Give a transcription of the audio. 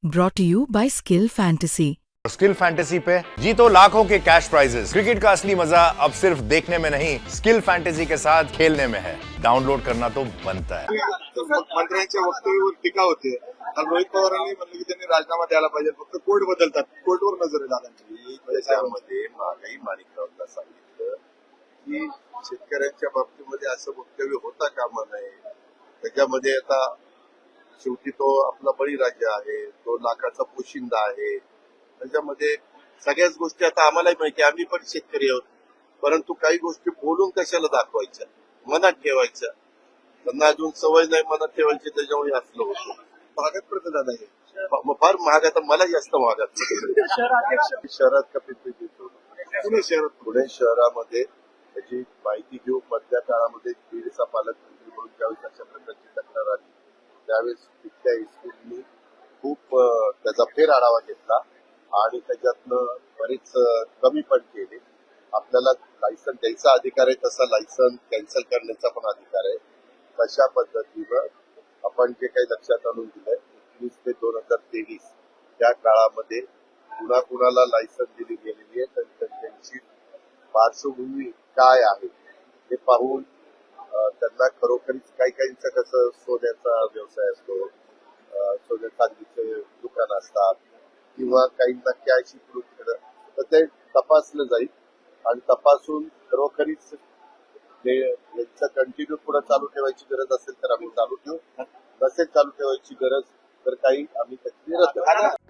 Brought to you by Skill Fantasy. Skill fantasy पे जीतो लाखों के कैश प्राइजेस। क्रिकेट का असली मजा अब सिर्फ देखने में नहीं, स्किल फैंटेसी के साथ खेलने में है। डाउनलोड करना तो बनता है। मंत्र्यांच्या वक्तव्यावर टीका होते. काल रोहित पवारांनी म्हणलं की त्यांनी राजीनामा द्यायला पाहिजे, फक्त कोर्ट बदलतात, कोर्टवर नजर आहे दादांची. त्याच्यामध्ये मागही माणिकरावला सांगितलं की शेतकऱ्यांच्या बाबतीमध्ये असं वक्तव्य होता कामा नये. त्याच्यामध्ये आता शेवटी तो आपला बळीराजा आहे, तो लाखाचा पोशिंदा आहे. त्याच्यामध्ये सगळ्याच गोष्टी आता आम्हालाही माहिती आहे, आम्ही पण शेतकरी आहोत, परंतु काही गोष्टी बोलून कशाला दाखवायच्या, मनात ठेवायच्या. त्यांना अजून सवय नाही मनात ठेवायची, त्याच्यामुळे असलं होतं. भागात प्रतिदान आहे. फार महाग, आता मला जास्त महागात शहरात का पिंपरी चिंचवड पुणे शहरामध्ये त्याची माहिती घेऊन मधल्या काळामध्ये बीडचा पालकमंत्री म्हणून ज्यावेळेस अशा प्रकारची तक्रार आली त्यावेळेस तिथल्या एसपींनी खूप त्याचा फेर आढावा घेतला आणि त्याच्यातनं बरेच कमी पण केले. आपल्याला लायसन द्यायचा अधिकार आहे, तसा लायसन कॅन्सल करण्याचा पण अधिकार आहे. तशा पद्धतीनं आपण जे काही लक्षात आणून दिलंय 21 ते 2023 या काळामध्ये कुणाला लायसन दिली गेलेली आहे, तर त्यांची पार्श्वभूमी काय आहे हे पाहून त्यांना खरोखरीच काहींचं कसं सोन्याचा व्यवसाय असतो, सोन्या चांदीचे दुकान असतात किंवा काहींना कॅश इकडून घेणं, तर ते तपासलं जाईल आणि तपासून खरोखरीच यांचं कंटिन्यू पुढे चालू ठेवायची गरज असेल तर आम्ही चालू ठेवू, नसेल चालू ठेवायची गरज तर काही आम्ही त्याची रद्द करू.